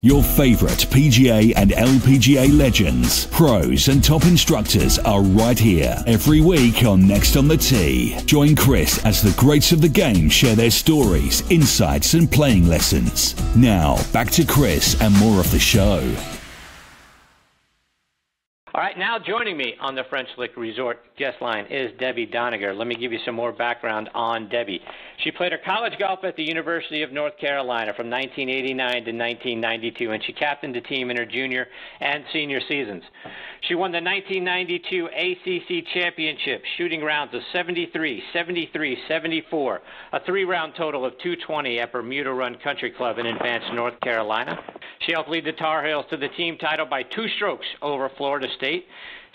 Your favorite PGA and LPGA legends, pros and top instructors are right here every week on Next on the Tee. Join Chris as the greats of the game share their stories, insights and playing lessons. Now, back to Chris and more of the show. All right, now joining me on the French Lick Resort guest line is Debbie Doniger. Let me give you some more background on Debbie. She played her college golf at the University of North Carolina from 1989 to 1992, and she captained the team in her junior and senior seasons. She won the 1992 ACC Championship, shooting rounds of 73, 73, 74, a three-round total of 220 at Bermuda Run Country Club in Advance, North Carolina. She helped lead the Tar Heels to the team title by 2 strokes over Florida State.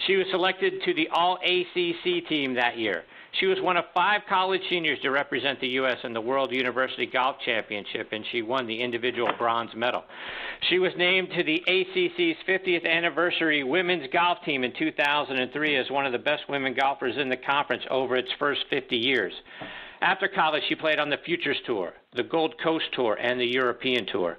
She was selected to the All-ACC team that year. She was one of 5 college seniors to represent the U.S. in the World University Golf Championship, and she won the individual bronze medal. She was named to the ACC's 50th anniversary women's golf team in 2003 as one of the best women golfers in the conference over its first 50 years. After college, she played on the Futures Tour, the Gold Coast Tour, and the European Tour.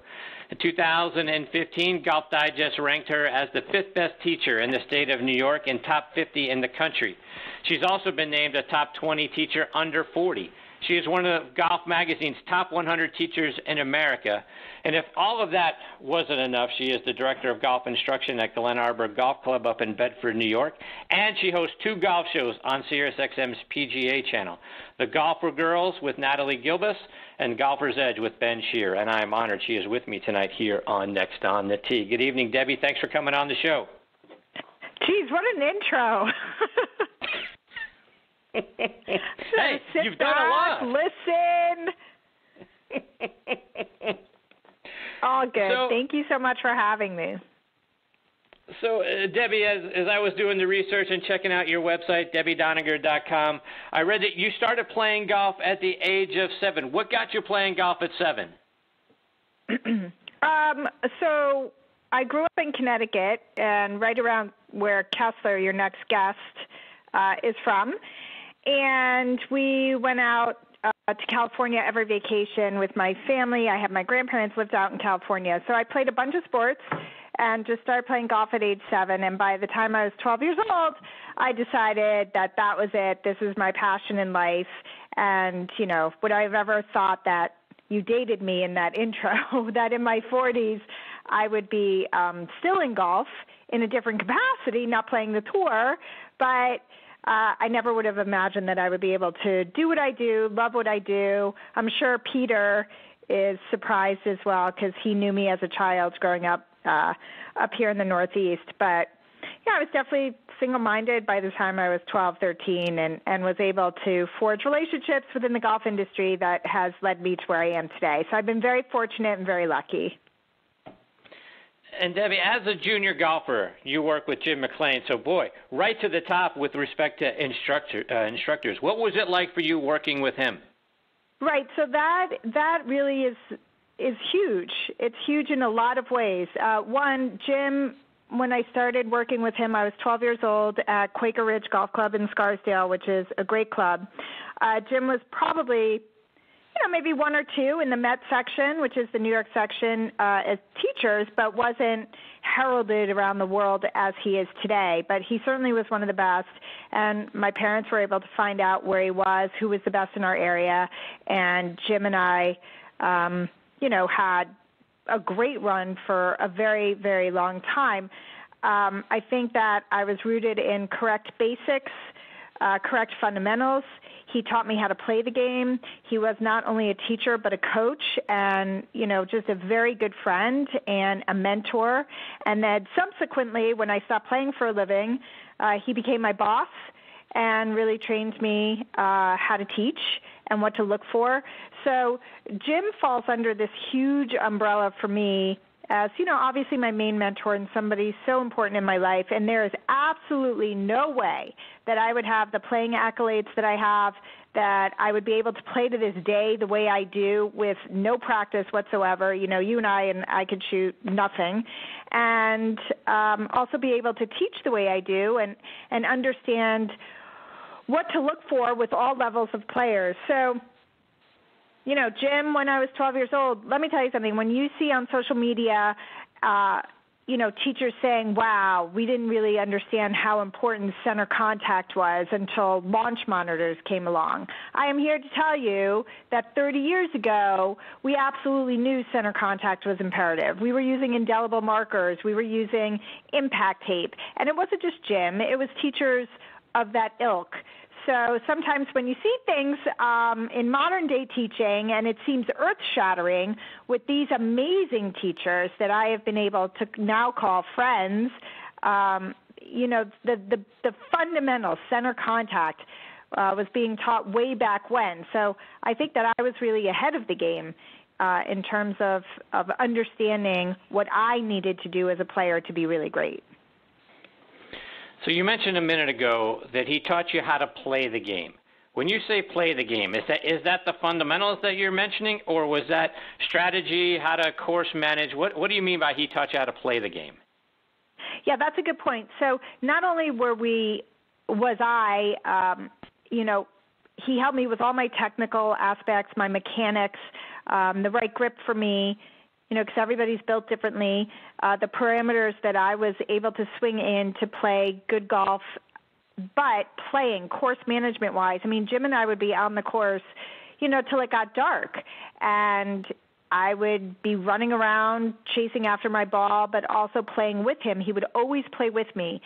In 2015, Golf Digest ranked her as the 5th best teacher in the state of New York and top 50 in the country. She's also been named a top 20 teacher under 40. She is one of Golf Magazine's top 100 teachers in America. And if all of that wasn't enough, she is the director of golf instruction at Glen Arbor Golf Club up in Bedford, New York. And she hosts 2 golf shows on Sirius XM's PGA channel, The Golf for Girls with Natalie Gilbus and Golfer's Edge with Ben Shear. And I am honored she is with me tonight here on Next on the Tee. Good evening, Debbie. Thanks for coming on the show. Geez, what an intro. Hey, you've done a lot. Listen. All good. So, thank you so much for having me. So, Debbie, as I was doing the research and checking out your website, DebbieDoniger.com, I read that you started playing golf at the age of 7. What got you playing golf at 7? So I grew up in Connecticut, and right around where Kessler, your next guest, is from. And we went out to California every vacation with my family. I had my grandparents lived out in California. So I played a bunch of sports and just started playing golf at age 7. And by the time I was 12 years old, I decided that that was it. This is my passion in life. And, you know, would I have ever thought that you dated me in that intro, that in my 40s I would be still in golf in a different capacity, not playing the tour, but I never would have imagined that I would be able to do what I do, love what I do. I'm sure Peter is surprised as well because he knew me as a child growing up here in the Northeast. But, yeah, I was definitely single-minded by the time I was 12, 13, and was able to forge relationships within the golf industry that has led me to where I am today. So I've been very fortunate and very lucky. And, Debbie, as a junior golfer, you work with Jim McLean. So, boy, right to the top with respect to instructors. What was it like for you working with him? Right. So that really is huge. It's huge in a lot of ways. One, Jim, when I started working with him, I was 12 years old at Quaker Ridge Golf Club in Scarsdale, which is a great club. Jim was probably maybe 1 or 2 in the Met section, which is the New York section, as teachers, but wasn't heralded around the world as he is today. But he certainly was one of the best, and my parents were able to find out where he was, who was the best in our area, and Jim and I, had a great run for a very, very long time. I think that I was rooted in correct basics, correct fundamentals. He taught me how to play the game. He was not only a teacher but a coach and, just a very good friend and a mentor. And then subsequently, when I stopped playing for a living, he became my boss and really trained me how to teach and what to look for. So Jim falls under this huge umbrella for me as, obviously my main mentor and somebody so important in my life. And there is absolutely no way that I would have the playing accolades that I have, that I would be able to play to this day the way I do with no practice whatsoever. You and I could shoot nothing. And also be able to teach the way I do and understand what to look for with all levels of players. So Jim, when I was 12 years old, let me tell you something. When you see on social media, teachers saying, wow, we didn't really understand how important center contact was until launch monitors came along. I am here to tell you that 30 years ago, we absolutely knew center contact was imperative. We were using indelible markers. We were using impact tape. And it wasn't just Jim. It was teachers of that ilk. So sometimes when you see things in modern-day teaching, and it seems earth-shattering with these amazing teachers that I have been able to now call friends, the fundamental center contact was being taught way back when. So I think that I was really ahead of the game in terms of understanding what I needed to do as a player to be really great. So you mentioned a minute ago that he taught you how to play the game. When you say play the game, is that the fundamentals that you're mentioning, or was that strategy, how to course manage? What do you mean by he taught you how to play the game? Yeah, that's a good point. So not only he helped me with all my technical aspects, my mechanics, the right grip for me, because everybody's built differently, the parameters that I was able to swing in to play good golf, but playing course management-wise. I mean, Jim and I would be out on the course, till it got dark, and I would be running around chasing after my ball, but also playing with him. He would always play with me.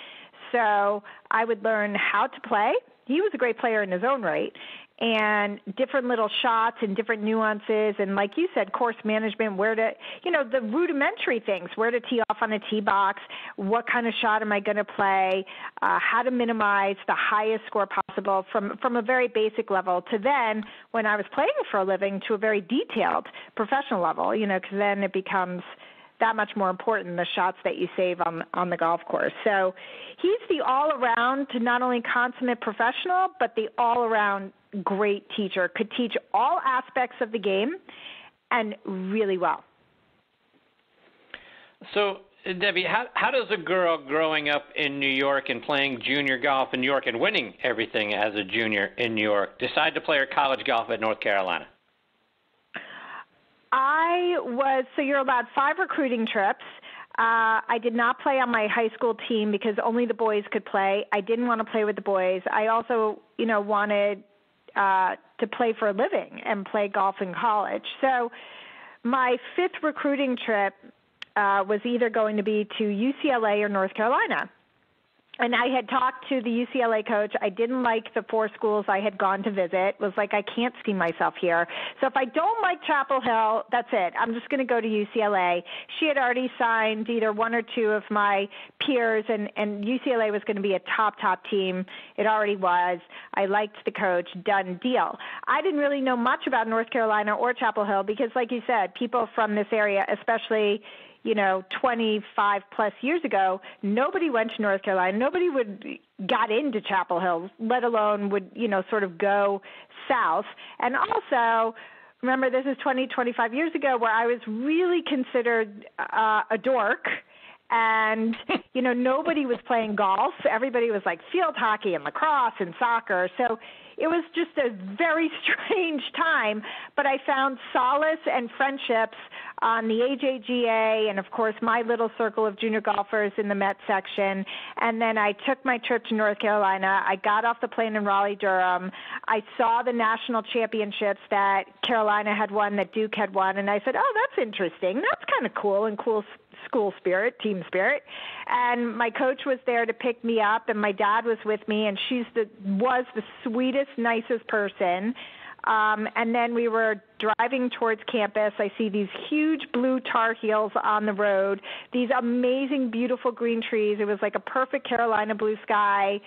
So I would learn how to play. He was a great player in his own right, and different little shots and different nuances. And like you said, course management, where to, the rudimentary things, where to tee off on a tee box, what kind of shot am I going to play, how to minimize the highest score possible from a very basic level to then, when I was playing for a living, to a very detailed professional level, because then it becomes that much more important, the shots that you save on the golf course. So he's the all-around, not only consummate professional, but the all-around great teacher, could teach all aspects of the game and really well. So, Debbie, how does a girl growing up in New York and playing junior golf in New York and winning everything as a junior in New York decide to play her college golf at North Carolina? So you're allowed 5 recruiting trips. I did not play on my high school team because only the boys could play. I didn't want to play with the boys. I also, wanted to play for a living and play golf in college. So my 5th recruiting trip was either going to be to UCLA or North Carolina. And I had talked to the UCLA coach. I didn't like the 4 schools I had gone to visit. Was like, I can't see myself here. So if I don't like Chapel Hill, that's it. I'm just going to go to UCLA. She had already signed either 1 or 2 of my peers, and UCLA was going to be a top team. It already was. I liked the coach. Done deal. I didn't really know much about North Carolina or Chapel Hill because, like you said, people from this area, especially 25 plus years ago, nobody went to North Carolina. Nobody got into Chapel Hill, let alone would, sort of go south. And also, remember, this is 25 years ago where I was really considered a dork. And, nobody was playing golf. Everybody was like field hockey and lacrosse and soccer. So it was just a very strange time, but I found solace and friendships on the AJGA and, of course, my little circle of junior golfers in the Met section. And then I took my trip to North Carolina. I got off the plane in Raleigh-Durham. I saw the national championships that Carolina had won, that Duke had won, and I said, oh, that's interesting. That's kind of cool and cool school spirit, team spirit. And my coach was there to pick me up, and my dad was with me, and was the sweetest, nicest person. And then we were driving towards campus. I see these huge blue Tar Heels on the road, these amazing, beautiful green trees. It was like a perfect Carolina blue sky.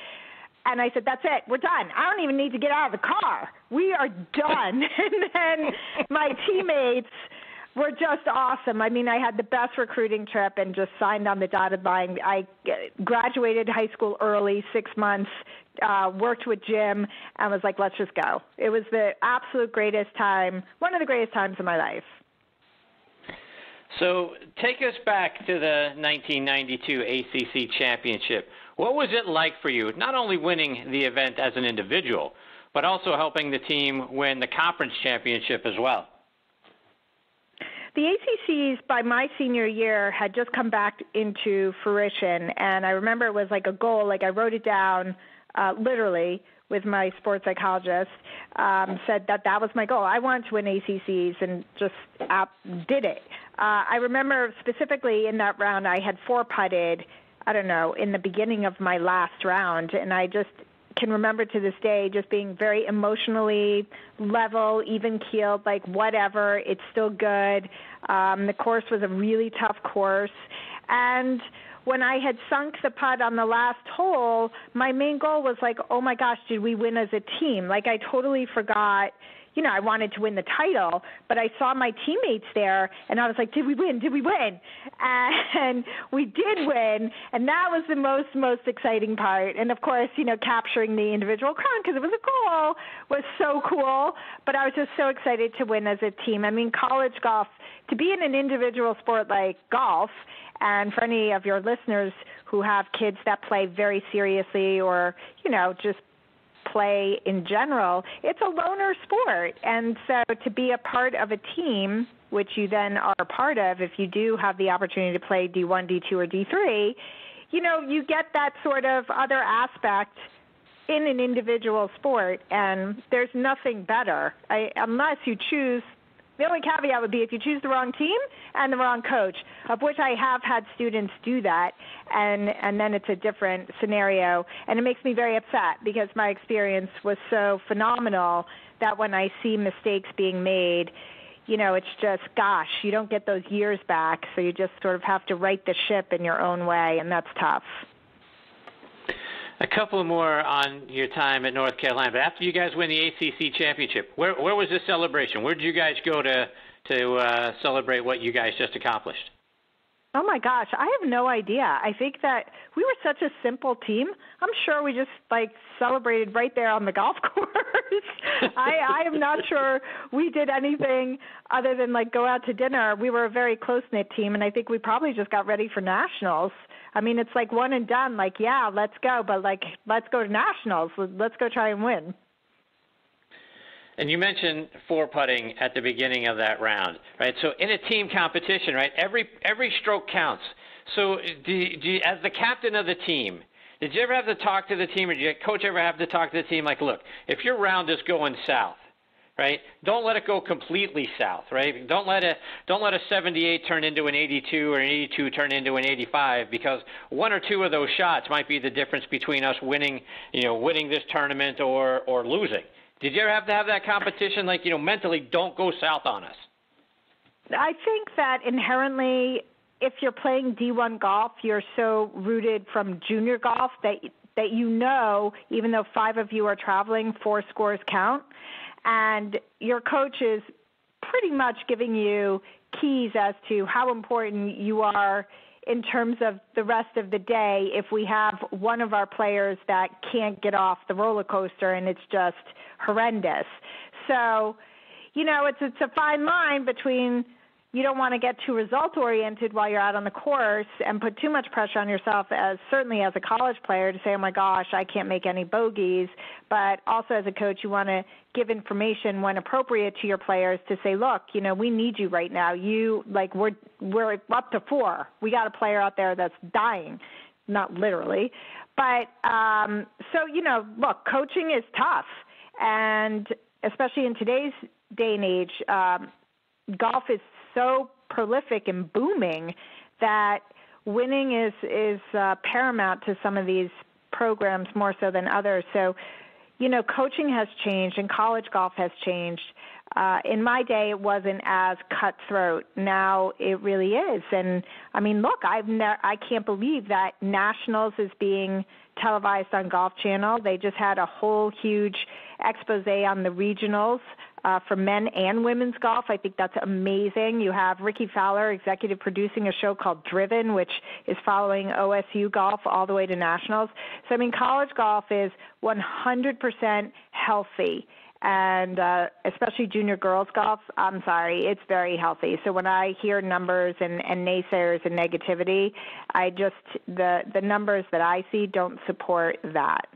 And I said, that's it. We're done. I don't even need to get out of the car. We are done. And then my teammates were just awesome. I mean, I had the best recruiting trip and just signed on the dotted line. I graduated high school early, 6 months, worked with Jim, and was like, let's just go. It was the absolute greatest time, one of the greatest times of my life. So take us back to the 1992 ACC Championship. What was it like for you, not only winning the event as an individual, but also helping the team win the conference championship as well. The ACCs, by my senior year, had just come back into fruition, and I remember it was like a goal. Like I wrote it down literally with my sports psychologist, said that was my goal. I wanted to win ACCs and just did it. I remember specifically in that round I had four-putted, I don't know, in the beginning of my last round, and I just can remember to this day just being very emotionally level, even-keeled, like whatever, it's still good. The course was a really tough course. And when I had sunk the putt on the last hole, my main goal was like, oh my gosh, did we win as a team? Like I totally forgot. You know, I wanted to win the title, but I saw my teammates there, and I was like, did we win? Did we win? And we did win, and that was the most exciting part. And, of course, you know, capturing the individual crown because it was a goal was so cool, but I was just so excited to win as a team. I mean, college golf, to be in an individual sport like golf, and for any of your listeners who have kids that play very seriously or, you know, just play in general, it's a loner sport. And so to be a part of a team, which you then are a part of if you do have the opportunity to play D1, D2, or D3, you know, you get that sort of other aspect in an individual sport, and there's nothing better. Unless you choose, the only caveat would be if you choose the wrong team and the wrong coach, of which I have had students do that, and then it's a different scenario. And it makes me very upset because my experience was so phenomenal that when I see mistakes being made, you know, it's just, gosh, you don't get those years back, so you just sort of have to right the ship in your own way, and that's tough. A couple more on your time at North Carolina. But after you guys win the ACC Championship, where was this celebration? Where did you guys go to celebrate what you guys just accomplished? Oh, my gosh, I have no idea. I think that we were such a simple team. I'm sure we just, like, celebrated right there on the golf course. I am not sure we did anything other than, like, go out to dinner. We were a very close-knit team, and I think we probably just got ready for nationals. I mean, it's like one and done, like, yeah, let's go, but, like, let's go to nationals. Let's go try and win. And you mentioned four-putting at the beginning of that round, right? So in a team competition, right, every stroke counts. So do you, as the captain of the team, did you ever have to talk to the team, or did your coach ever have to talk to the team, like, look, if your round is going south, right, don't let it go completely south, right? Don't let a 78 turn into an 82 or an 82 turn into an 85, because one or two of those shots might be the difference between us winning this tournament or losing. Did you ever have to have that competition, like, mentally, don't go south on us? I think that inherently, if you're playing D1 golf, you're so rooted from junior golf that you know, even though 5 of you are traveling, 4 scores count. And your coach is pretty much giving you keys as to how important you are in terms of the rest of the day if we have one of our players that can't get off the roller coaster and it's just horrendous. So, it's a fine line between you don't want to get too result-oriented while you're out on the course and put too much pressure on yourself, certainly as a college player, to say, oh, my gosh, I can't make any bogeys. But also as a coach, you want to give information when appropriate to your players to say, look, we need you right now. We're up to 4. We got a player out there that's dying, not literally. But look, coaching is tough. And especially in today's day and age, golf is so prolific and booming that winning is paramount to some of these programs more so than others. So, coaching has changed and college golf has changed. In my day, it wasn't as cutthroat. Now it really is. And, I mean, look, I can't believe that Nationals is being televised on Golf Channel. They just had a whole huge expose on the regionals for men and women's golf. I think that's amazing. You have Ricky Fowler executive producing a show called Driven, which is following OSU golf all the way to nationals. So, I mean, college golf is 100% healthy. And especially junior girls golf, I'm sorry, it's very healthy. So when I hear numbers and naysayers and negativity, the numbers that I see don't support that.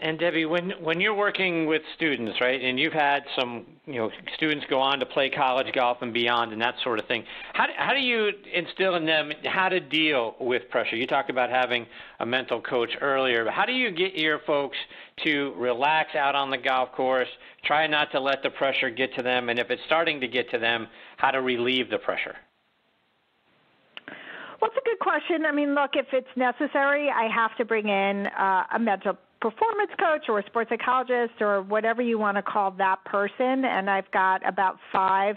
And Debbie, when you're working with students, right, and you've had some, students go on to play college golf and beyond and that sort of thing, how do you instill in them how to deal with pressure? You talked about having a mental coach earlier, but how do you get your folks to relax out on the golf course, try not to let the pressure get to them, and if it's starting to get to them, how to relieve the pressure? Well, it's a good question. I mean, look, if it's necessary, I have to bring in a mental performance coach or a sports psychologist or whatever you want to call that person, and I've got about 5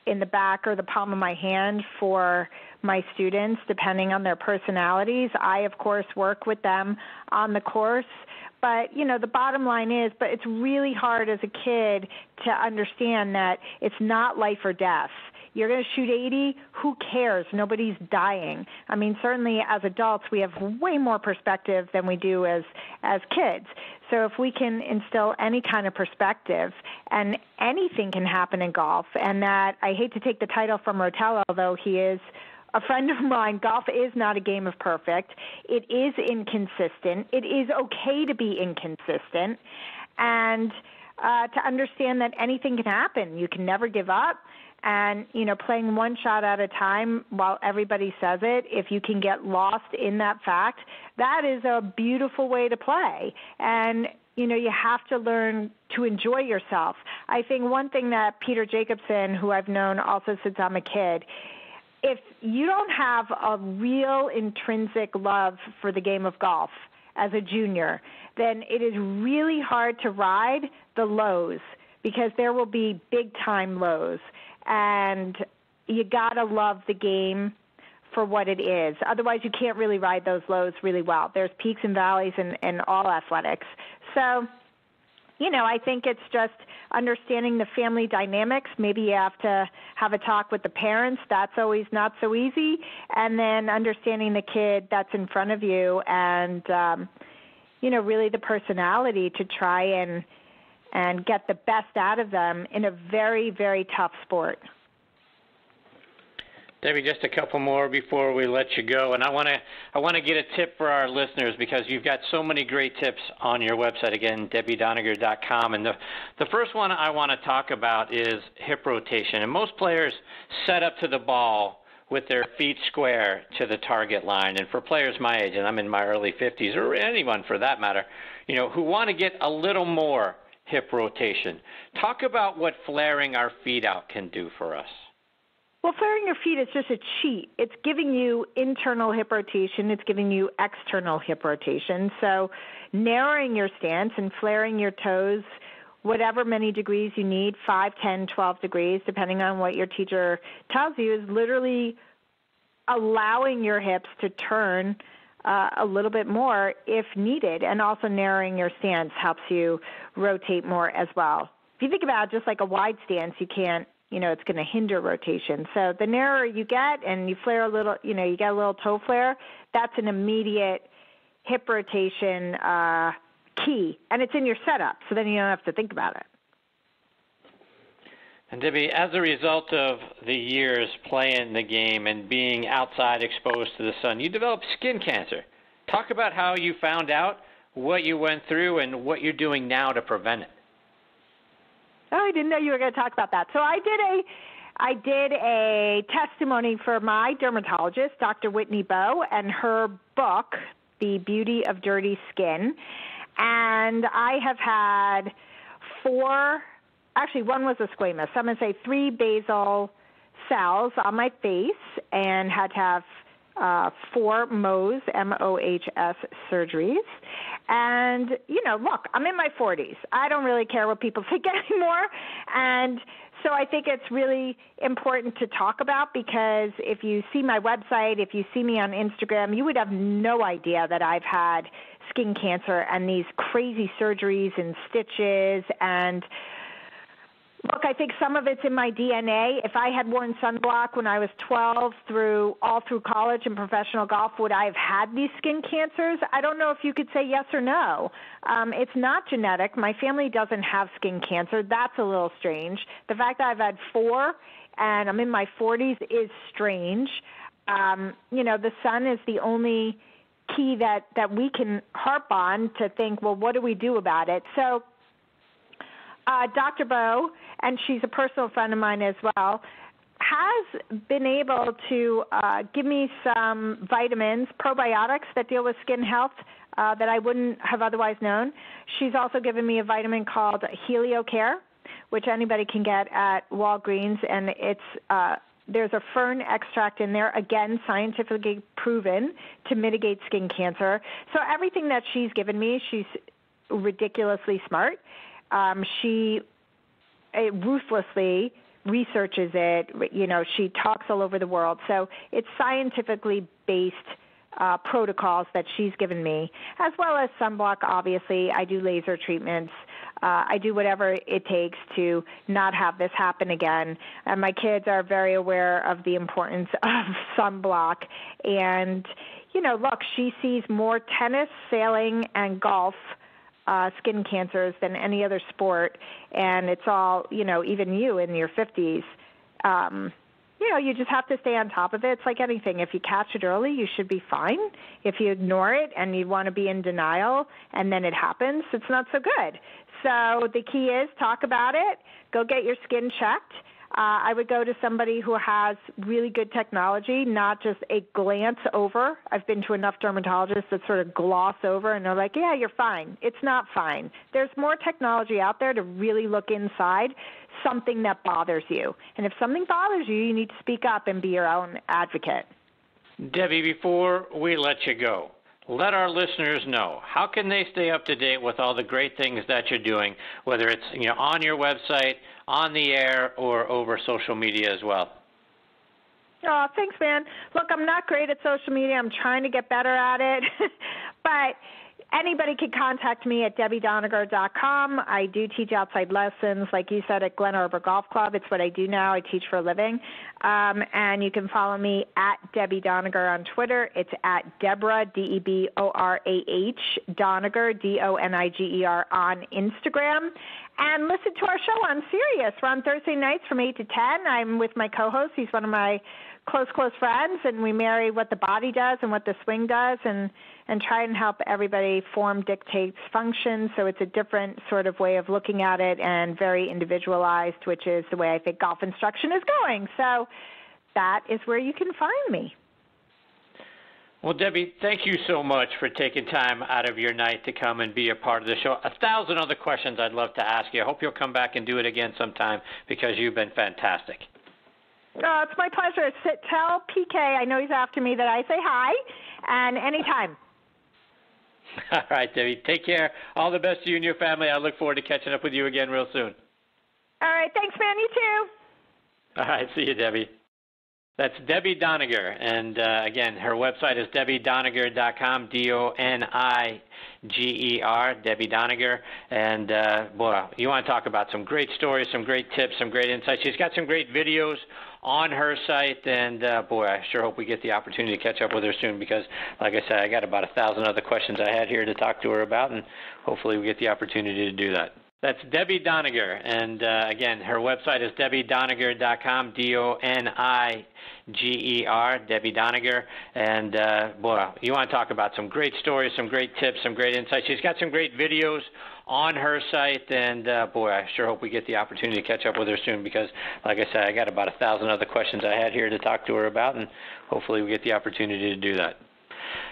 in the back or the palm of my hand for my students, depending on their personalities. I, of course, work with them on the course. But, the bottom line is, but it's really hard as a kid to understand that it's not life or death. You're going to shoot 80, who cares? Nobody's dying. I mean, certainly as adults, we have way more perspective than we do as kids. So if we can instill any kind of perspective, and anything can happen in golf, and that, I hate to take the title from Rotella, although he is a friend of mine, golf is not a game of perfect. It is inconsistent. It is okay to be inconsistent. And to understand that anything can happen. You can never give up. And, playing one shot at a time while everybody says it, if you can get lost in that fact, that is a beautiful way to play. And, you have to learn to enjoy yourself. I think one thing that Peter Jacobson, who I've known also since I'm a kid, if you don't have a real intrinsic love for the game of golf as a junior, then it is really hard to ride the lows, because there will be big-time lows. And you got to love the game for what it is. Otherwise, you can't really ride those lows really well. There's peaks and valleys in all athletics. So, I think it's just understanding the family dynamics. Maybe you have to have a talk with the parents. That's always not so easy. And then understanding the kid that's in front of you and, really the personality to try and get the best out of them in a very, very tough sport. Debbie, just a couple more before we let you go, and I want to get a tip for our listeners, because you've got so many great tips on your website, again, DebbieDoniger.com, and the first one I want to talk about is hip rotation. And most players set up to the ball with their feet square to the target line, and for players my age, and I'm in my early 50s, or anyone for that matter, who want to get a little more hip rotation. Talk about what flaring our feet out can do for us. Well, flaring your feet is just a cheat. It's giving you internal hip rotation. It's giving you external hip rotation. So narrowing your stance and flaring your toes, whatever many degrees you need, 5, 10, 12 degrees, depending on what your teacher tells you, is literally allowing your hips to turn a little bit more if needed, and also narrowing your stance helps you rotate more as well. If you think about it, just like a wide stance, you can't, it's going to hinder rotation. So the narrower you get and you flare a little, you get a little toe flare, that's an immediate hip rotation key, and it's in your setup, so then you don't have to think about it. And Debbie, as a result of the years playing the game and being outside exposed to the sun, you developed skin cancer. Talk about how you found out, what you went through, and what you're doing now to prevent it. Oh, I didn't know you were going to talk about that. So I did a testimony for my dermatologist, Dr. Whitney Bowe, and her book, The Beauty of Dirty Skin. And I have had 4, actually one was a squamous, so I'm going to say 3 basal cells on my face, and had to have 4 Mohs, M-O-H-S surgeries. And, look, I'm in my 40s. I don't really care what people think anymore. And so I think it's really important to talk about, because if you see my website, if you see me on Instagram, you would have no idea that I've had skin cancer and these crazy surgeries and stitches. And look, I think some of it's in my DNA. If I had worn sunblock when I was 12 all through college and professional golf, would I have had these skin cancers? I don't know if you could say yes or no. It's not genetic. My family doesn't have skin cancer. That's a little strange. The fact that I've had 4 and I'm in my 40s is strange. The sun is the only key that we can harp on to think, well, what do we do about it? So Dr. Bo, and she's a personal friend of mine as well, has been able to give me some vitamins, probiotics that deal with skin health that I wouldn't have otherwise known. She's also given me a vitamin called Helio Care, which anybody can get at Walgreens, and it's there's a fern extract in there, again, scientifically proven to mitigate skin cancer. So everything that she's given me, she's ridiculously smart. She ruthlessly researches it. You know, she talks all over the world. So it's scientifically based protocols that she's given me, as well as sunblock, obviously. I do laser treatments. I do whatever it takes to not have this happen again. And my kids are very aware of the importance of sunblock. And, you know, look, she sees more tennis, sailing, and golf skin cancers than any other sport. And it's all, you know, even you in your 50s, you know, you just have to stay on top of it. It's like anything. If you catch it early, you should be fine. If you ignore it and you want to be in denial and then it happens, it's not so good. So the key is talk about it. Go get your skin checked. I would go to somebody who has really good technology, not just a glance over. I've been to enough dermatologists that sort of gloss over and they're like, yeah, you're fine. It's not fine. There's more technology out there to really look inside something that bothers you. And if something bothers you, you need to speak up and be your own advocate. Debbie, before we let you go, let our listeners know, how can they stay up to date with all the great things that you're doing, whether it's, you know, on your website, on the air, or over social media as well? Oh, thanks, man. Look, I'm not great at social media. I'm trying to get better at it. But anybody can contact me at debbiedoniger.com. I do teach outside lessons, like you said, at Glen Arbor Golf Club. It's what I do now. I teach for a living. And you can follow me at Debbie Doniger on Twitter. It's at Deborah, D-E-B-O-R-A-H, Doniger, D-O-N-I-G-E-R, on Instagram. And listen to our show on Sirius. We're on Thursday nights from 8 to 10. I'm with my co-host. He's one of my close friends, and we marry what the body does and what the swing does and try and help everybody. Form dictates function, so it's a different sort of way of looking at it and very individualized, which is the way I think golf instruction is going. So that is where you can find me. Well, Debbie, thank you so much for taking time out of your night to come and be a part of the show. 1,000 other questions I'd love to ask you. I hope you'll come back and do it again sometime because you've been fantastic. It's my pleasure. Tell PK, I know he's after me, that I say hi, and anytime. All right, Debbie. Take care. All the best to you and your family. I look forward to catching up with you again real soon. All right. Thanks, man. You too. All right. See you, Debbie. That's Debbie Doniger. And, again, her website is debbiedoniger.com, D-O-N-I-G-E-R, Debbie Doniger. And, boy, you want to talk about some great stories, some great tips, some great insights. She's got some great videos on her site. And, boy, I sure hope we get the opportunity to catch up with her soon because, like I said, I got about 1,000 other questions I had here to talk to her about, and hopefully we get the opportunity to do that. That's Debbie Doniger. And, again, her website is debbiedoniger.com, D-O-N-I-G-E-R, Debbie Doniger. And, boy, you want to talk about some great stories, some great tips, some great insights. She's got some great videos on her site. And, boy, I sure hope we get the opportunity to catch up with her soon because, like I said, I got about 1,000 other questions I had here to talk to her about, and hopefully we get the opportunity to do that.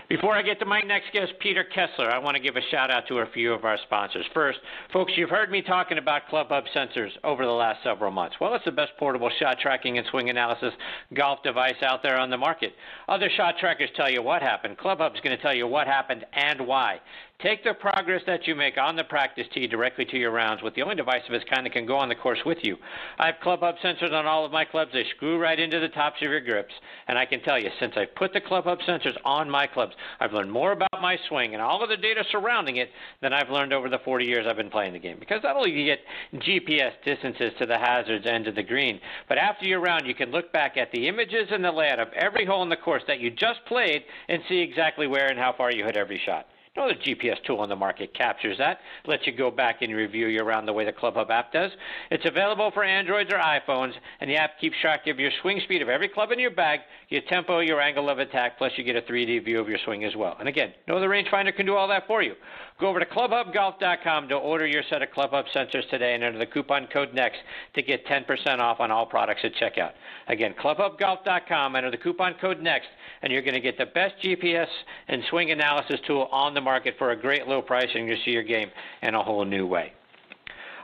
Before I get to my next guest, Peter Kessler, I want to give a shout-out to a few of our sponsors. First, folks, you've heard me talking about Club Hub sensors over the last several months. Well, it's the best portable shot tracking and swing analysis golf device out there on the market. Other shot trackers tell you what happened. Club Hub's going to tell you what happened and why. Take the progress that you make on the practice tee directly to your rounds with the only device of its kind that can go on the course with you. I have Club Hub sensors on all of my clubs. They screw right into the tops of your grips. And I can tell you, since I've put the Club Hub sensors on my clubs, I've learned more about my swing and all of the data surrounding it than I've learned over the 40 years I've been playing the game. Because not only do you get GPS distances to the hazards and to the green, but after your round, you can look back at the images and the layout of every hole in the course that you just played and see exactly where and how far you hit every shot. No other GPS tool on the market captures that. Lets you go back and review you around the way the Club Hub app does. It's available for Androids or iPhones, and the app keeps track of your swing speed of every club in your bag, your tempo, your angle of attack, plus you get a 3D view of your swing as well. And again, no other rangefinder can do all that for you. Go over to clubhubgolf.com to order your set of Club Hub sensors today and enter the coupon code NEXT to get 10% off on all products at checkout. Again, clubhubgolf.com, enter the coupon code NEXT, and you're going to get the best GPS and swing analysis tool on the market for a great low price, and you'll see your game in a whole new way.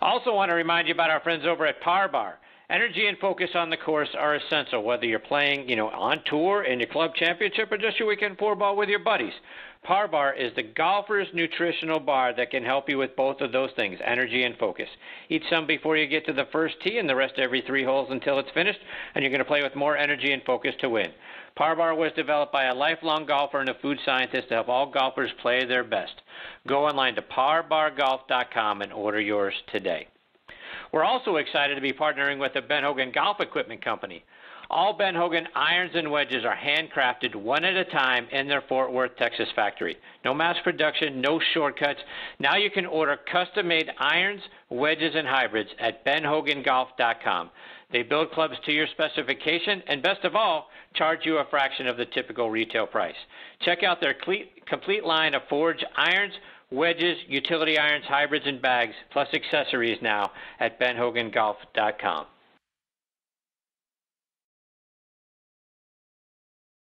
I also want to remind you about our friends over at Power Bar. Energy and focus on the course are essential, whether you're playing, on tour in your club championship or just your weekend four ball with your buddies. Power Bar is the golfer's nutritional bar that can help you with both of those things, energy and focus. Eat some before you get to the first tee and the rest every 3 holes until it's finished, and you're going to play with more energy and focus to win. Power Bar was developed by a lifelong golfer and a food scientist to help all golfers play their best. Go online to powerbargolf.com and order yours today. We're also excited to be partnering with the Ben Hogan Golf Equipment Company. All Ben Hogan irons and wedges are handcrafted one at a time in their Fort Worth, Texas factory. No mass production, no shortcuts. Now you can order custom-made irons, wedges, and hybrids at benhogangolf.com. They build clubs to your specification and, best of all, charge you a fraction of the typical retail price. Check out their complete line of forged irons, wedges, utility irons, hybrids, and bags, plus accessories now at benhogangolf.com.